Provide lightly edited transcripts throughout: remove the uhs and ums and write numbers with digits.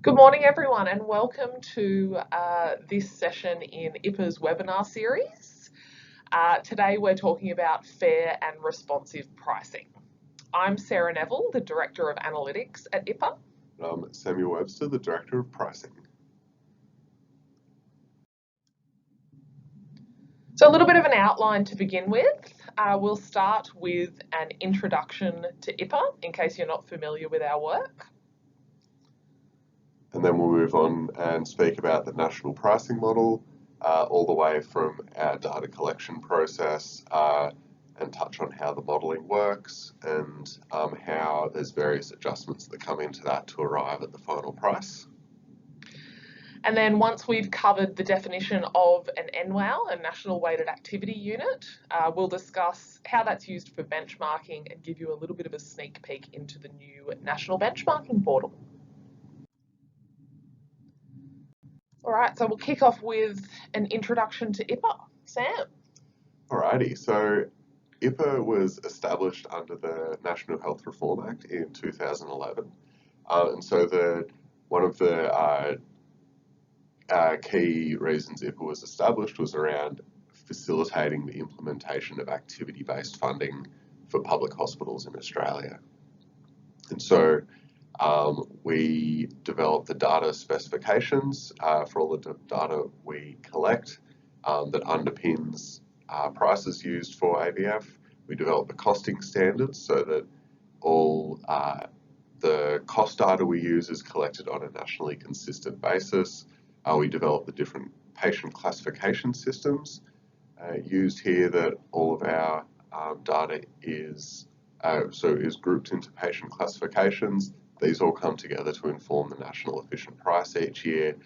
Good morning, everyone, and welcome to this session in IHPA's webinar series. Today we're talking about fair and responsive pricing. I'm Sarah Neville, the Director of Analytics at IHPA. I'm Samuel Webster, the Director of Pricing. So a little bit of an outline to begin with. We'll start with an introduction to IHPA, in case you're not familiar with our work. And then we'll move on and speak about the national pricing model, all the way from our data collection process, and touch on how the modelling works and how there's various adjustments that come into that to arrive at the final price. And then once we've covered the definition of an NWAL, a National Weighted Activity Unit, we'll discuss how that's used for benchmarking and give you a little bit of a sneak peek into the new National Benchmarking Portal. All right, so we'll kick off with an introduction to IHPA. Sam. Alrighty, so IHPA was established under the National Health Reform Act in 2011. And so one of the key reasons IHPA was established was around facilitating the implementation of activity-based funding for public hospitals in Australia. And so we developed the data specifications for all the data we collect that underpins prices used for ABF. We developed the costing standards so that all the cost data we use is collected on a nationally consistent basis. We developed the different patient classification systems used here, that all of our data is grouped into patient classifications. These all come together to inform the national efficient price each year,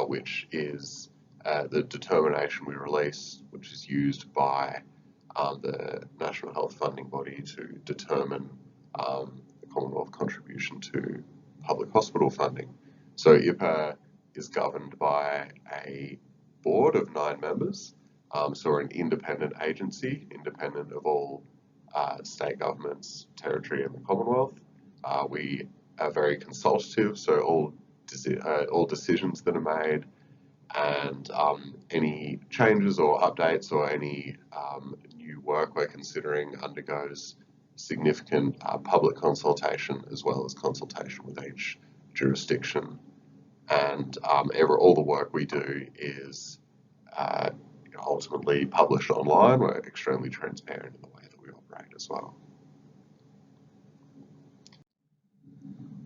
which is the determination we release, which is used by the National Health Funding Body to determine the Commonwealth contribution to public hospital funding. So IHPA is governed by a board of 9 members, so we're an independent agency, independent of all state governments, territory and the Commonwealth. We are very consultative, so all decisions that are made and any changes or updates or any new work we're considering undergoes significant public consultation, as well as consultation with each jurisdiction. And all the work we do is ultimately published online. We're extremely transparent in the way that we operate as well.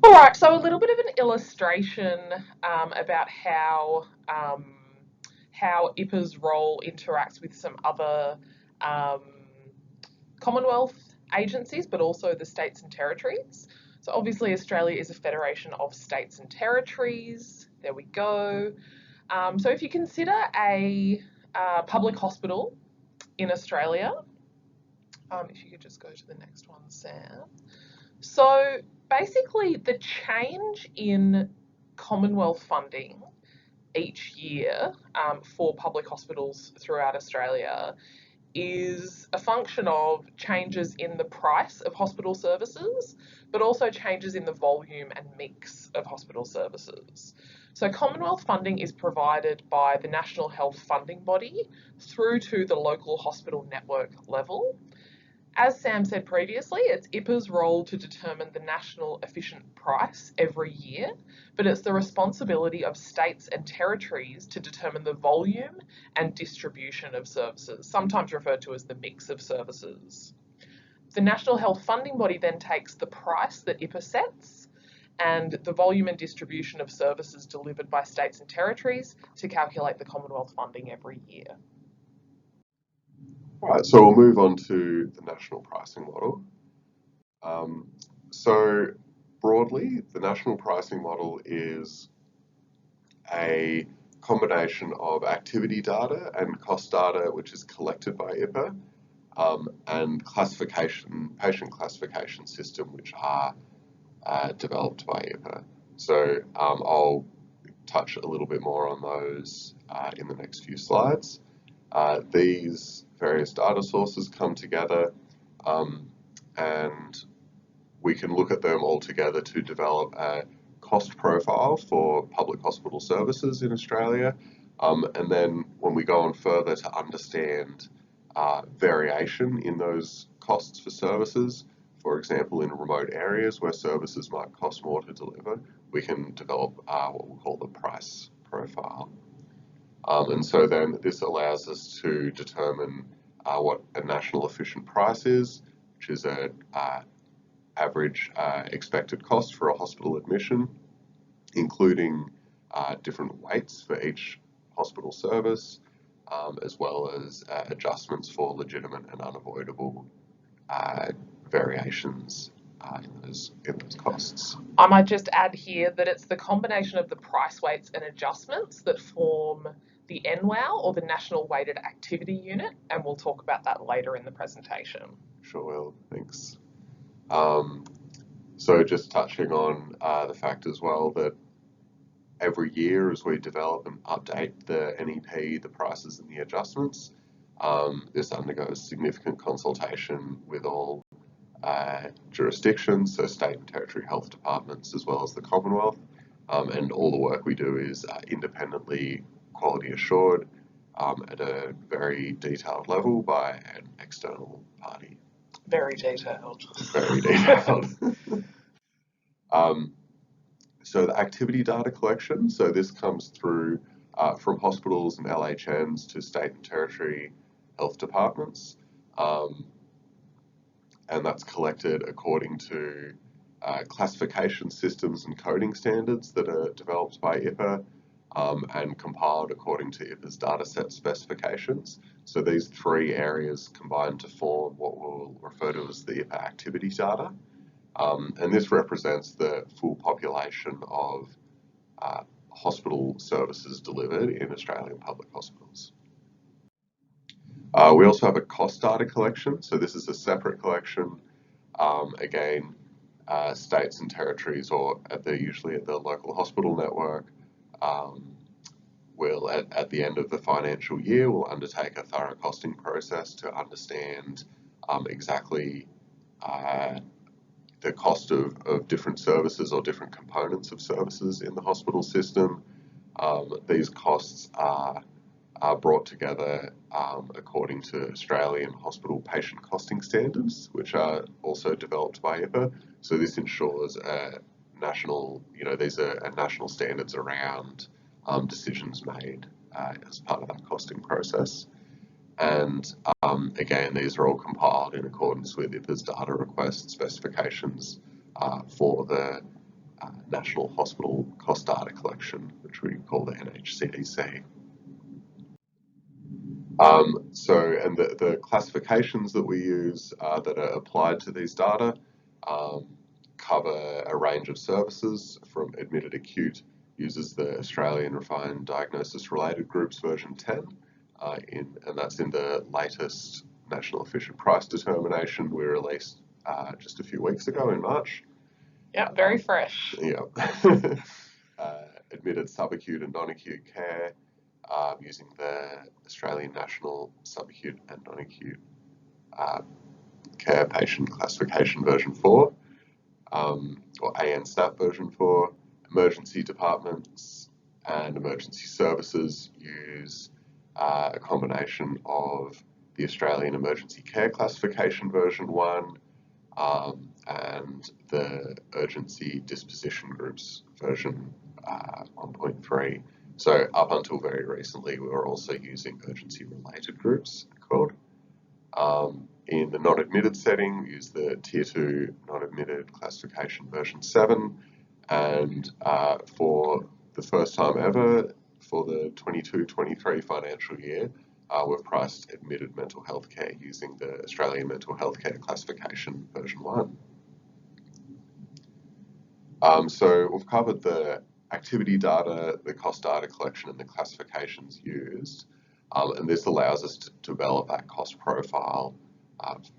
All right, so a little bit of an illustration about how IHPA's role interacts with some other Commonwealth agencies, but also the states and territories. So obviously Australia is a federation of states and territories. There we go. So if you consider a public hospital in Australia, if you could just go to the next one, Sam. So basically the change in Commonwealth funding each year for public hospitals throughout Australia is a function of changes in the price of hospital services, but also changes in the volume and mix of hospital services. So Commonwealth funding is provided by the National Health Funding Body through to the local hospital network level. As Sam said previously, it's IHPA's role to determine the national efficient price every year, but it's the responsibility of states and territories to determine the volume and distribution of services, sometimes referred to as the mix of services. The National Health Funding Body then takes the price that IHPA sets and the volume and distribution of services delivered by states and territories to calculate the Commonwealth funding every year. All right, so we'll move on to the national pricing model. So broadly, the national pricing model is a combination of activity data and cost data, which is collected by IHPA, and patient classification system, which are developed by IHPA. So I'll touch a little bit more on those in the next few slides. These various data sources come together and we can look at them all together to develop a cost profile for public hospital services in Australia. And then when we go on further to understand variation in those costs for services, for example, in remote areas where services might cost more to deliver, we can develop what we'll call the price profile. And so then this allows us to determine what a national efficient price is, which is a average expected cost for a hospital admission, including different weights for each hospital service, as well as adjustments for legitimate and unavoidable variations in those costs. I might just add here that it's the combination of the price weights and adjustments that form the NWAU, or the National Weighted Activity Unit, and we'll talk about that later in the presentation. Sure will, thanks. So just touching on the fact as well that every year as we develop and update the NEP, the prices and the adjustments, this undergoes significant consultation with all jurisdictions, so state and territory health departments, as well as the Commonwealth, and all the work we do is independently quality assured at a very detailed level by an external party. Very detailed. Very detailed. So the activity data collection, so this comes through from hospitals and LHNs to state and territory health departments, and that's collected according to classification systems and coding standards that are developed by IHPA and compiled according to IHPA's dataset specifications. So these three areas combine to form what we'll refer to as the IHPA activity data. And this represents the full population of hospital services delivered in Australian public hospitals. We also have a cost data collection. So this is a separate collection. Again, states and territories, or usually at the local hospital network, will at the end of the financial year will undertake a thorough costing process to understand exactly the cost of different services or different components of services in the hospital system. These costs are brought together according to Australian hospital patient costing standards, which are also developed by IHPA. So this ensures these are national standards around decisions made as part of that costing process. And again, these are all compiled in accordance with IHPA's data request specifications for the National Hospital Cost Data Collection, which we call the NHCDC. And the classifications that we use that are applied to these data cover a range of services. From admitted acute uses the Australian Refined Diagnosis Related Groups version 10, and that's in the latest National Efficient Price Determination we released just a few weeks ago in March. Yeah, very fresh. Yeah. Admitted subacute and non-acute care using the Australian National Subacute and Non-Acute Care Patient Classification version 4, or ANSTAP version 4. Emergency departments and emergency services use a combination of the Australian Emergency Care Classification version 1 and the Urgency Disposition Groups version 1.3. So up until very recently, we were also using urgency related groups called. In the non-admitted setting, we use the Tier 2 non-admitted classification version 7. And for the first time ever, for the 22-23 financial year, we've priced admitted mental health care using the Australian Mental Health Care Classification version 1. So we've covered the activity data, the cost data collection, and the classifications used. And this allows us to develop that cost profile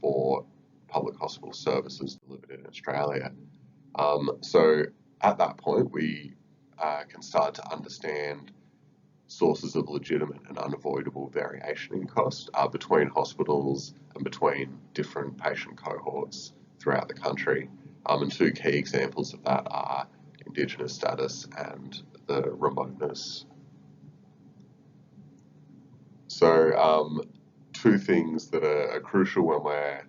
for public hospital services delivered in Australia. So at that point, we can start to understand sources of legitimate and unavoidable variation in cost between hospitals and between different patient cohorts throughout the country. And two key examples of that are Indigenous status and the remoteness. So two things that are crucial when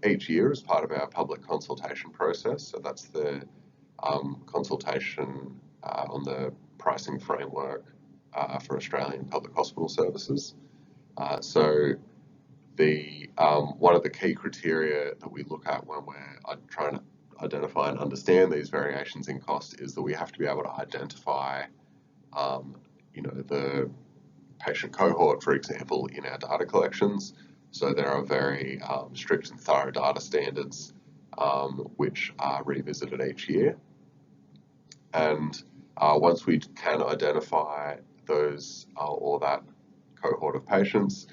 each year as part of our public consultation process, so that's the consultation on the pricing framework for Australian public hospital services. So the one of the key criteria that we look at when we're trying to identify and understand these variations in cost is that we have to be able to identify, the patient cohort, for example, in our data collections. So there are very strict and thorough data standards which are revisited each year. And once we can identify those or that cohort of patients,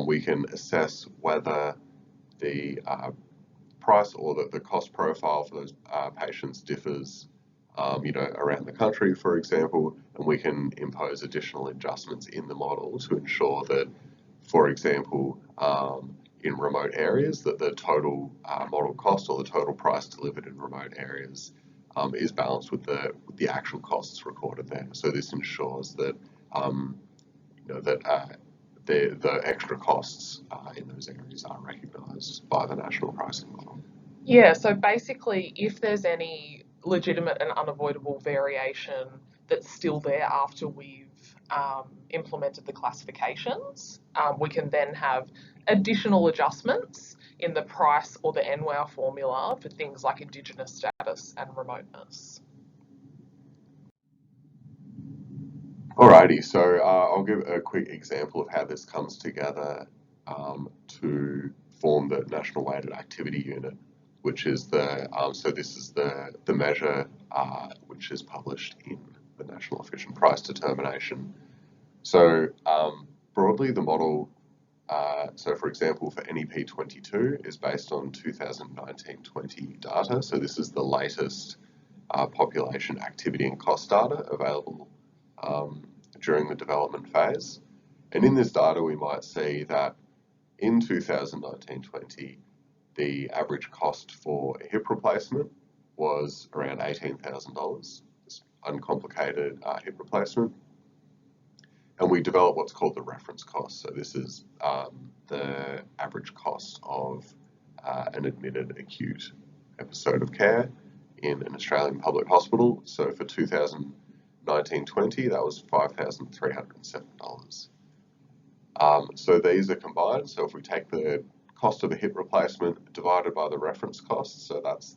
we can assess whether the price or the cost profile for those patients differs, around the country, for example, and we can impose additional adjustments in the model to ensure that, for example, in remote areas, that the total model cost or the total price delivered in remote areas is balanced with the actual costs recorded there. So this ensures that the extra costs in those areas are recognised by the national pricing model. Yeah, so basically, if there's any legitimate and unavoidable variation that's still there after we've implemented the classifications, we can then have additional adjustments in the price or the NWOW formula for things like Indigenous status and remoteness. Alrighty, so I'll give a quick example of how this comes together to form the National Weighted Activity Unit, which is this is the measure which is published in the National Efficient Price Determination. So broadly, the model, for example, for NEP 22 is based on 2019-20 data. So this is the latest population activity and cost data available during the development phase. And in this data, we might see that in 2019-20, the average cost for a hip replacement was around $18,000, this uncomplicated hip replacement. And we develop what's called the reference cost. So this is the average cost of an admitted acute episode of care in an Australian public hospital. So for 2019-20, that was $5,307. So these are combined. So if we take the cost of a hip replacement divided by the reference cost, so that's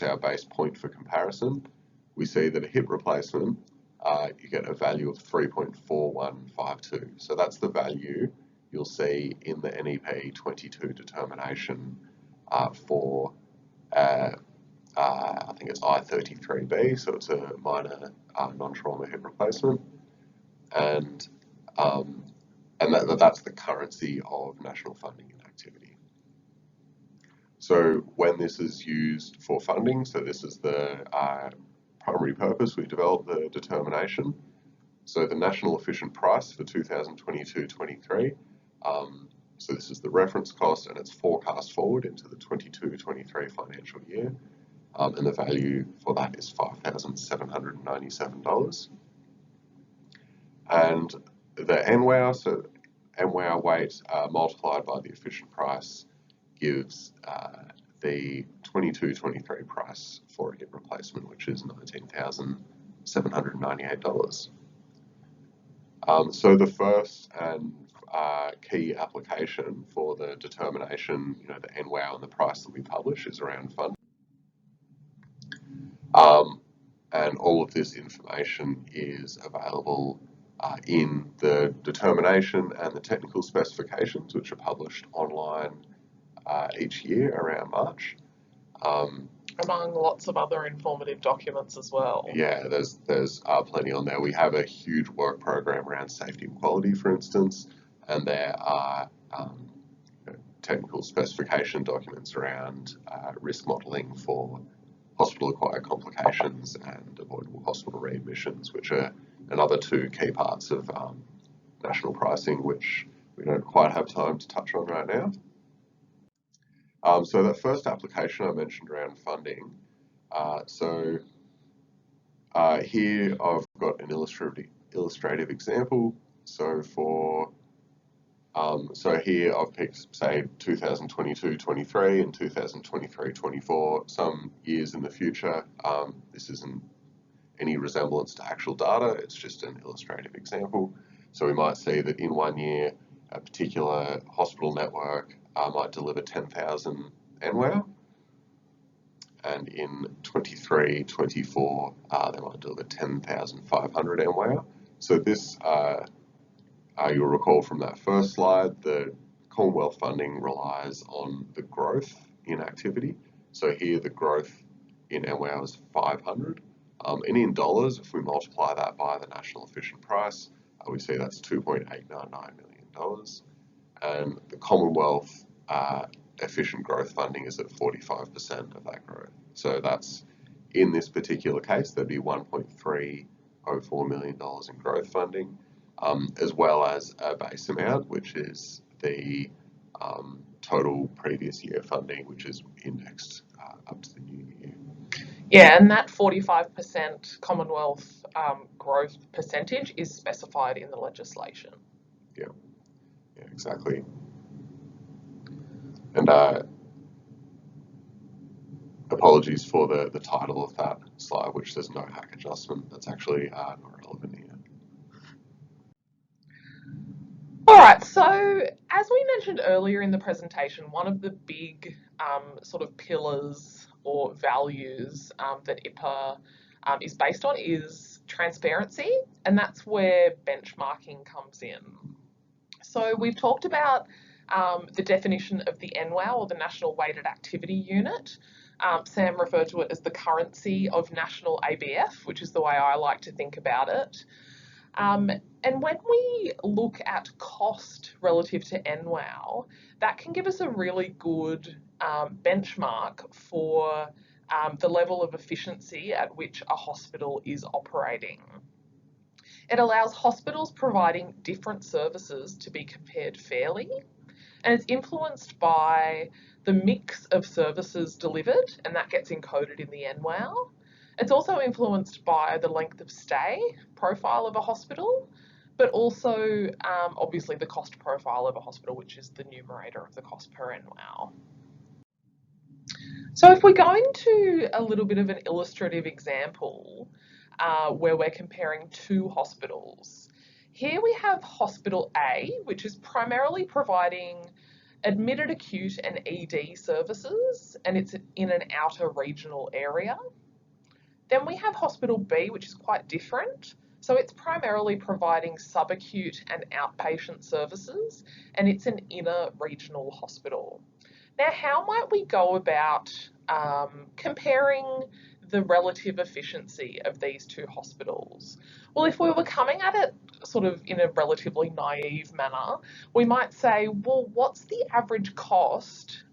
our base point for comparison, we see that a hip replacement, you get a value of 3.4152. So that's the value you'll see in the NEP 22 determination for I think it's I33B, so it's a minor non-trauma hip replacement, and that's the currency of national funding and activity. So when this is used for funding, so this is the primary purpose, we developed the determination. So the national efficient price for 2022-23, so this is the reference cost and it's forecast forward into the 22-23 financial year. And the value for that is $5,797. And the NWOW, so NWOW weight multiplied by the efficient price gives the 22-23 price for a hip replacement, which is $19,798. So the first and key application for the determination, the NWOW and the price that we publish is around funding. And all of this information is available in the determination and the technical specifications, which are published online each year around March. Among lots of other informative documents as well. Yeah, there's plenty on there. We have a huge work program around safety and quality, for instance, and there are technical specification documents around risk modelling for hospital-acquired complications and avoidable hospital readmissions, which are another two key parts of national pricing, which we don't quite have time to touch on right now. So that first application I mentioned around funding, so Here I've got an illustrative example. So here I've picked, say, 2022-23 and 2023-24, some years in the future. This isn't any resemblance to actual data, it's just an illustrative example. So we might see that in 1 year, a particular hospital network might deliver 10,000 NWOW, and in 23-24, they might deliver 10,500 NWOW. So this, you'll recall from that first slide, the Commonwealth funding relies on the growth in activity. So here the growth in NWOW is 500. And in dollars, if we multiply that by the national efficient price, we see that's $2.899 million. And the Commonwealth efficient growth funding is at 45% of that growth. So that's, in this particular case, there'd be $1.304 million in growth funding, as well as a base amount, which is the total previous year funding, which is indexed up to the new year. Yeah, and that 45% Commonwealth growth percentage is specified in the legislation. Yeah, exactly. And apologies for the title of that slide, which says no hack adjustment. That's actually not relevant here. All right, so as we mentioned earlier in the presentation, one of the big sort of pillars or values that IHPA is based on is transparency, and that's where benchmarking comes in. So we've talked about the definition of the NWOW, or the National Weighted Activity Unit. Sam referred to it as the currency of national ABF, which is the way I like to think about it. And when we look at cost relative to NWOW, that can give us a really good benchmark for the level of efficiency at which a hospital is operating. It allows hospitals providing different services to be compared fairly, and it's influenced by the mix of services delivered, and that gets encoded in the NWOW. It's also influenced by the length of stay profile of a hospital, but also obviously the cost profile of a hospital, which is the numerator of the cost per NWOW. So if we go into a little bit of an illustrative example where we're comparing two hospitals, here we have Hospital A, which is primarily providing admitted acute and ED services, and it's in an outer regional area. Then we have Hospital B, which is quite different. So it's primarily providing subacute and outpatient services, and it's an inner regional hospital. Now, how might we go about comparing the relative efficiency of these two hospitals? Well, if we were coming at it sort of in a relatively naive manner, we might say, well, what's the average cost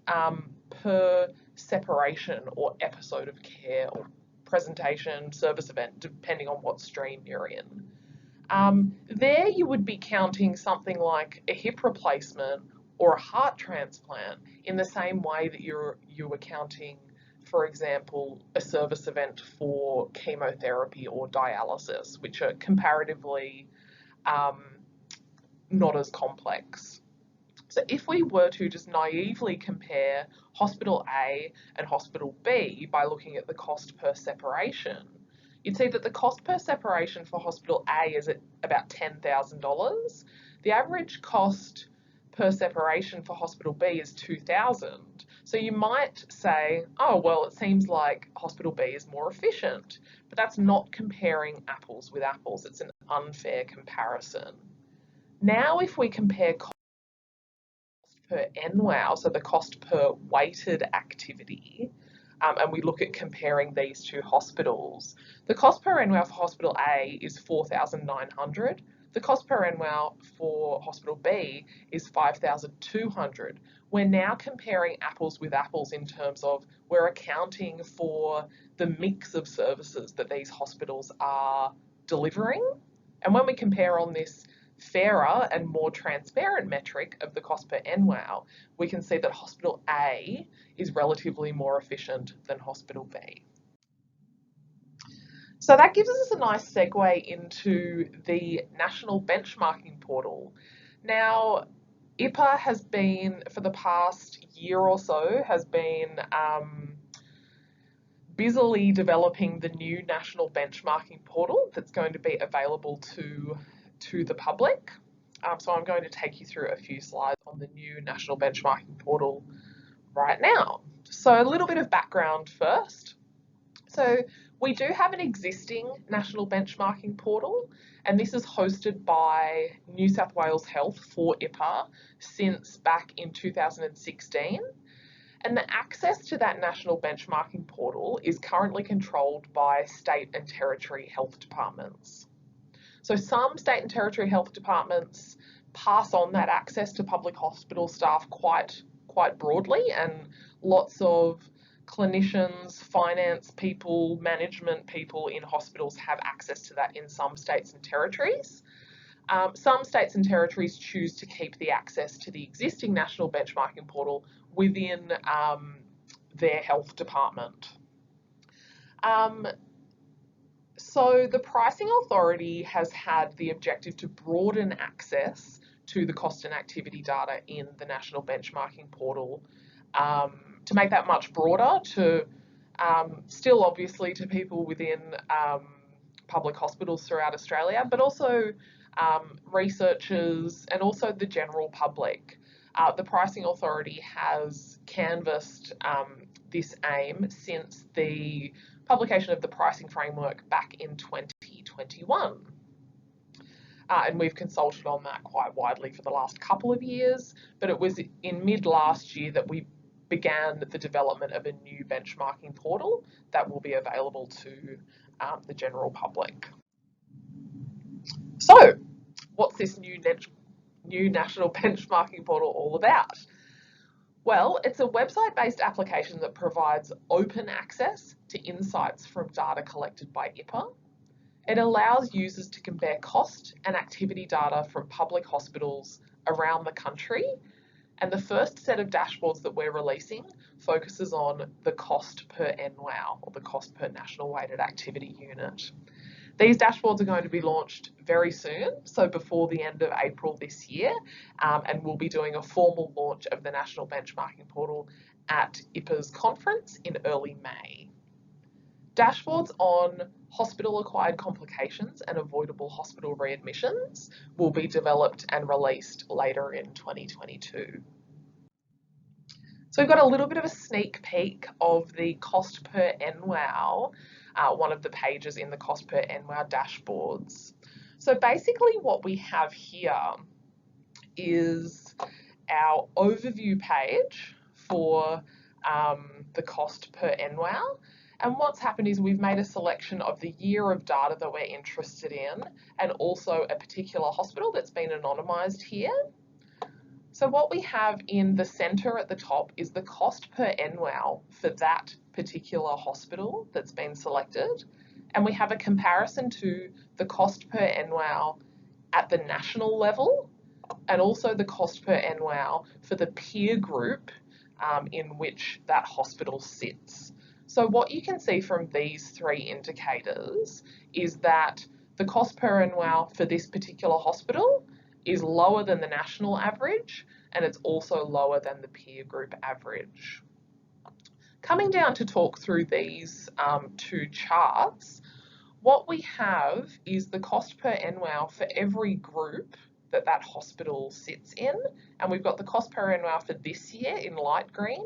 per separation or episode of care or presentation, service event, depending on what stream you're in? There you would be counting something like a hip replacement or a heart transplant in the same way that you were counting, for example, a service event for chemotherapy or dialysis, which are comparatively not as complex. So if we were to just naively compare Hospital A and Hospital B by looking at the cost per separation, you'd see that the cost per separation for Hospital A is at about $10,000. The average cost per separation for Hospital B is $2,000. So you might say, oh, well, it seems like Hospital B is more efficient, but that's not comparing apples with apples. It's an unfair comparison. Now, if we compare cost per NWOW, so the cost per weighted activity, and we look at comparing these two hospitals, the cost per NWOW for Hospital A is $4,900. The cost per NWOW for Hospital B is $5,200. We're now comparing apples with apples in terms of we're accounting for the mix of services that these hospitals are delivering. And when we compare on this fairer and more transparent metric of the cost per NWOW, we can see that Hospital A is relatively more efficient than Hospital B. So that gives us a nice segue into the National Benchmarking Portal. Now, IHPA has been, for the past year or so, has been busily developing the new National Benchmarking Portal that's going to be available to the public. So I'm going to take you through a few slides on the new National Benchmarking Portal right now. So a little bit of background first. So we do have an existing national benchmarking portal, and this is hosted by New South Wales Health for IHPA since back in 2016. And the access to that national benchmarking portal is currently controlled by state and territory health departments. So some state and territory health departments pass on that access to public hospital staff quite broadly, and lots of clinicians, finance people, management people in hospitals have access to that in some states and territories. Some states and territories choose to keep the access to the existing national benchmarking portal within their health department. So the Pricing Authority has had the objective to broaden access to the cost and activity data in the National Benchmarking Portal, to make that much broader, to still obviously to people within public hospitals throughout Australia, but also researchers and also the general public. The Pricing Authority has canvassed this aim since the publication of the pricing framework back in 2021. And we've consulted on that quite widely for the last couple of years, but it was in mid last year that we began the development of a new benchmarking portal that will be available to the general public. So, what's this new national benchmarking portal all about? Well, it's a website-based application that provides open access to insights from data collected by IHPA. It allows users to compare cost and activity data from public hospitals around the country, and the first set of dashboards that we're releasing focuses on the cost per NWOW, or the cost per National Weighted Activity Unit. These dashboards are going to be launched very soon, so before the end of April this year, and we'll be doing a formal launch of the National Benchmarking Portal at IHPA's conference in early May. Dashboards on hospital-acquired complications and avoidable hospital readmissions will be developed and released later in 2022. So we've got a little bit of a sneak peek of the cost per NWOW, one of the pages in the cost per NWOW dashboards. So basically what we have here is our overview page for the cost per NWOW. And what's happened is we've made a selection of the year of data that we're interested in, and also a particular hospital that's been anonymised here. So what we have in the centre at the top is the cost per NWOW for that particular hospital that's been selected. And we have a comparison to the cost per NWOW at the national level, and also the cost per NWOW for the peer group in which that hospital sits. So what you can see from these three indicators is that the cost per NWOW for this particular hospital is lower than the national average, and it's also lower than the peer group average. Coming down to talk through these two charts, what we have is the cost per NWOW for every group that hospital sits in, and we've got the cost per NWOW for this year in light green,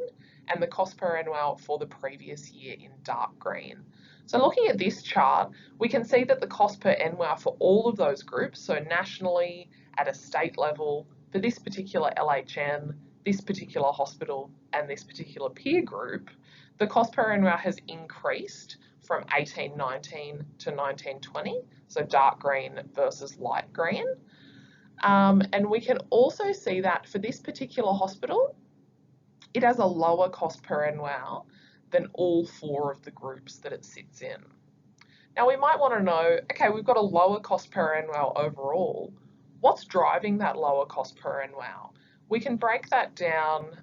and the cost per NWOW for the previous year in dark green. So looking at this chart, we can see that the cost per NWOW for all of those groups, so nationally, at a state level, for this particular LHN, this particular hospital, and this particular peer group, the cost per NWOW has increased from 1819 to 1920, so dark green versus light green. And we can also see that for this particular hospital, it has a lower cost per NWOW than all four of the groups that it sits in. Now we might want to know, okay, we've got a lower cost per NWOW overall. What's driving that lower cost per NWOW? We can break that down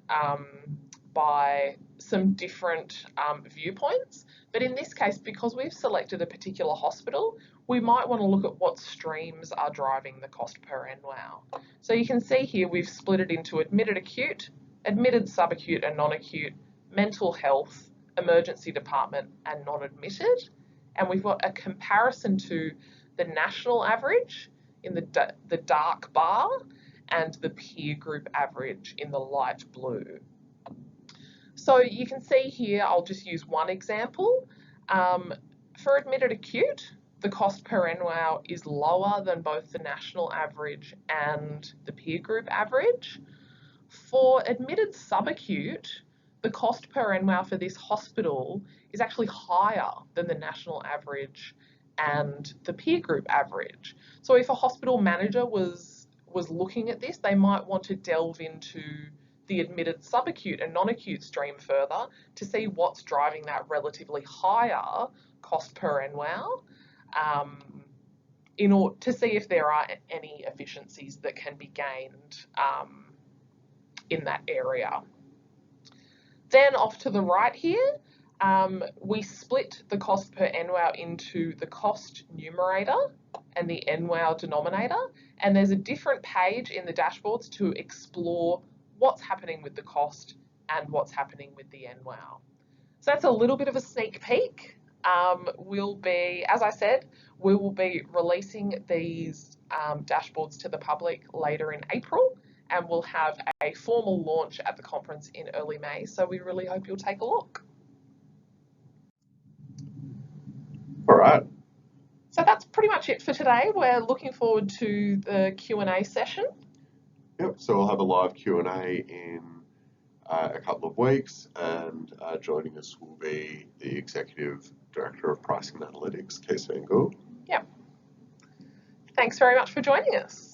by some different viewpoints. But in this case, because we've selected a particular hospital, we might want to look at what streams are driving the cost per NWOW. So you can see here we've split it into admitted acute, admitted subacute and non-acute, mental health, emergency department and non-admitted. And we've got a comparison to the national average in the dark bar and the peer group average in the light blue. So you can see here, I'll just use one example. For admitted acute, the cost per NWOW is lower than both the national average and the peer group average. For admitted subacute, the cost per NWOW for this hospital is actually higher than the national average and the peer group average. So if a hospital manager was looking at this, they might want to delve into the admitted subacute and non-acute stream further to see what's driving that relatively higher cost per NWOW, in order to see if there are any efficiencies that can be gained in that area. Then off to the right here, we split the cost per NWOW into the cost numerator and the NWOW denominator, and there's a different page in the dashboards to explore what's happening with the cost and what's happening with the NWOW. So that's a little bit of a sneak peek. We'll be, as I said, we will be releasing these dashboards to the public later in April, and we'll have a formal launch at the conference in early May. So we really hope you'll take a look. All right. So that's pretty much it for today. We're looking forward to the Q&A session. Yep, so we'll have a live Q&A in a couple of weeks, and joining us will be the Executive Director of Pricing and Analytics, Kees van Gool. Yep. Thanks very much for joining us.